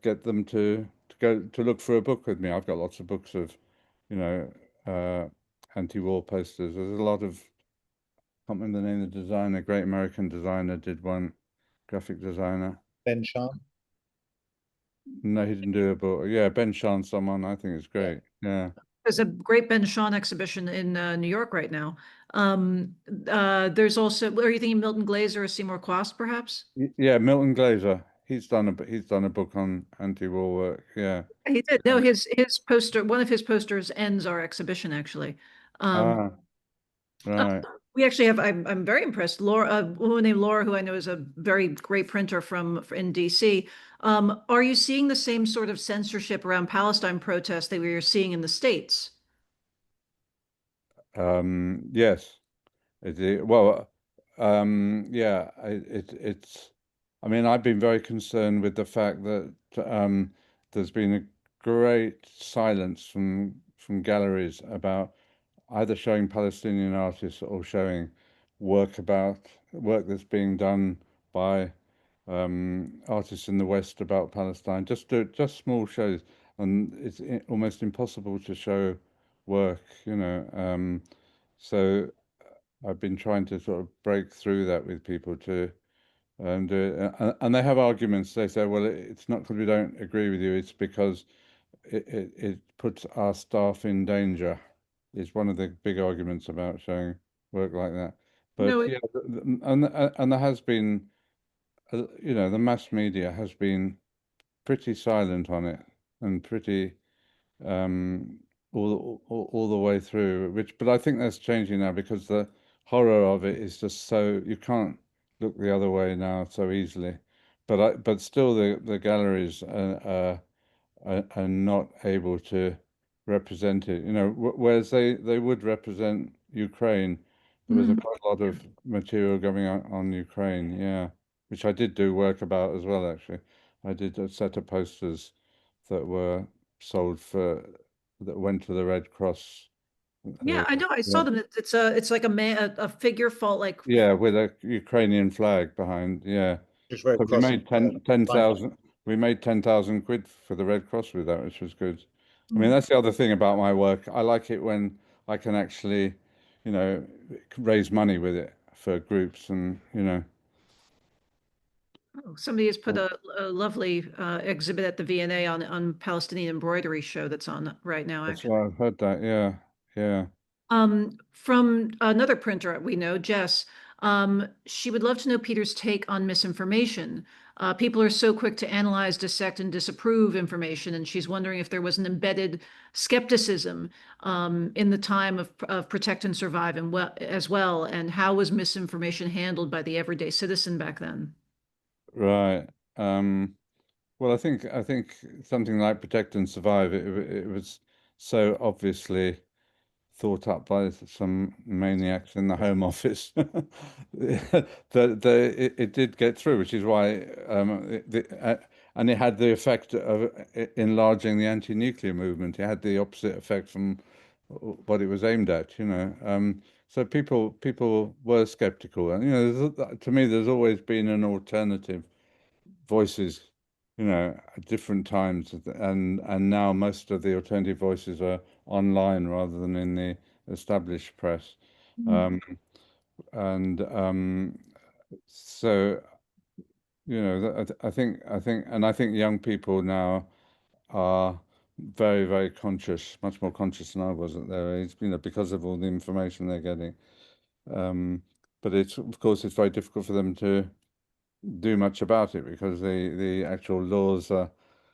get them to go to look for a book with me. I've got lots of books of, you know, uh, anti-war posters. There's a lot of, I can't remember the name of the designer. Great American designer did one, graphic designer. Ben Shahn. No, he didn't do a book. Yeah, Ben Shahn, someone. I think it's great. Yeah. There's a great Ben Shahn exhibition in New York right now. There's also, are you thinking Milton Glaser or Seymour Quast, perhaps? Yeah, Milton Glaser. He's done a book on anti-war work. Yeah. He did. No, his poster, one of his posters ends our exhibition, actually. Ah, right. We actually have, I'm very impressed. Laura, a woman named Laura, who I know is a very great printer in DC. Are you seeing the same sort of censorship around Palestine protests that we are seeing in the States? Yes. Well, yeah, it's, I mean, I've been very concerned with the fact that there's been a great silence from galleries about either showing Palestinian artists or showing work that's being done by artists in the West about Palestine. Just small shows, and it's almost impossible to show work, so I've been trying to sort of break through that with people to do it. And they have arguments. They say, well, it's not because we don't agree with you, it's because it puts our staff in danger, is one of the big arguments about showing work like that. But No, yeah, and there has been, the mass media has been pretty silent on it, and pretty, all the way through. But I think that's changing now because the horror of it is just so you can't look the other way now so easily. But still, the galleries are not able to represent it. Whereas they would represent Ukraine. There was quite a lot of material going on Ukraine, yeah, which I did do work about as well, actually. I did a set of posters that were sold that went to the Red Cross. Yeah, I know. I saw Yeah, them. It's like a man, a figure fault, like yeah, with a Ukrainian flag behind, yeah. It's very So we cross. made 10,000 we made 10,000 quid for the Red Cross with that, which was good. I mean, that's the other thing about my work. I like it when I can actually, you know, raise money with it for groups and. Oh, somebody has put a lovely exhibit at the V&A on Palestinian embroidery show that's on right now, That's actually. why I've heard that. Yeah, yeah. From another printer we know, Jess, she would love to know Peter's take on misinformation. People are so quick to analyze, dissect, and disapprove information, and she's wondering if there was an embedded skepticism in the time of Protect and Survive as well, and how was misinformation handled by the everyday citizen back then? Right. Well, I think something like Protect and Survive, it was so obviously thought up by some maniacs in the Home Office that it did get through, which is why and it had the effect of enlarging the anti-nuclear movement. It had the opposite effect from what it was aimed at. So people were skeptical, and to me, there's always been an alternative voices, at different times, and now most of the alternative voices are online rather than in the established press. Um, and so I think young people now are very, very conscious, much more conscious than I was at their age, because of all the information they're getting. But of course it's very difficult for them to do much about it because the actual laws are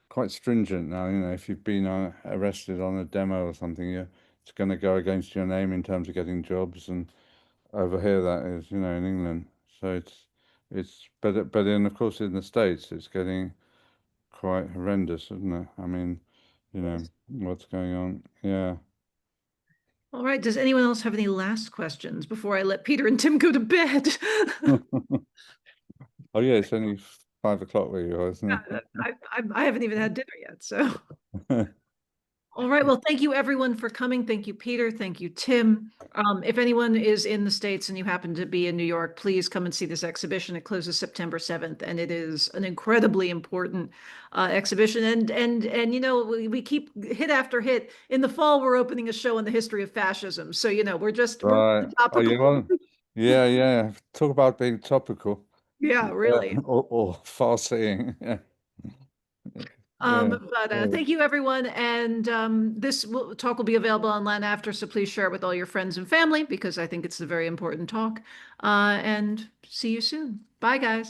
quite stringent now. If you've been arrested on a demo or something, it's going to go against your name in terms of getting jobs. And over here, that is, in England. So but then of course in the States, it's getting quite horrendous, isn't it? I mean, what's going on? Yeah. All right. Does anyone else have any last questions before I let Peter and Tim go to bed? Oh yeah, it's only 5 o'clock where you are, isn't I haven't even had dinner yet. So, it? all right. Well, thank you everyone for coming. Thank you, Peter. Thank you, Tim. If anyone is in the States and you happen to be in New York, please come and see this exhibition. It closes September 7th, and it is an incredibly important exhibition. And we keep hit after hit. In the fall, we're opening a show on the history of fascism. So, we're Right. Oh, topical. you want? Yeah, yeah. Talk about being topical. Yeah, really. Or far-seeing. Yeah. Yeah. But thank you, everyone. And this talk will be available online after, so please share it with all your friends and family because I think it's a very important talk. And see you soon. Bye, guys.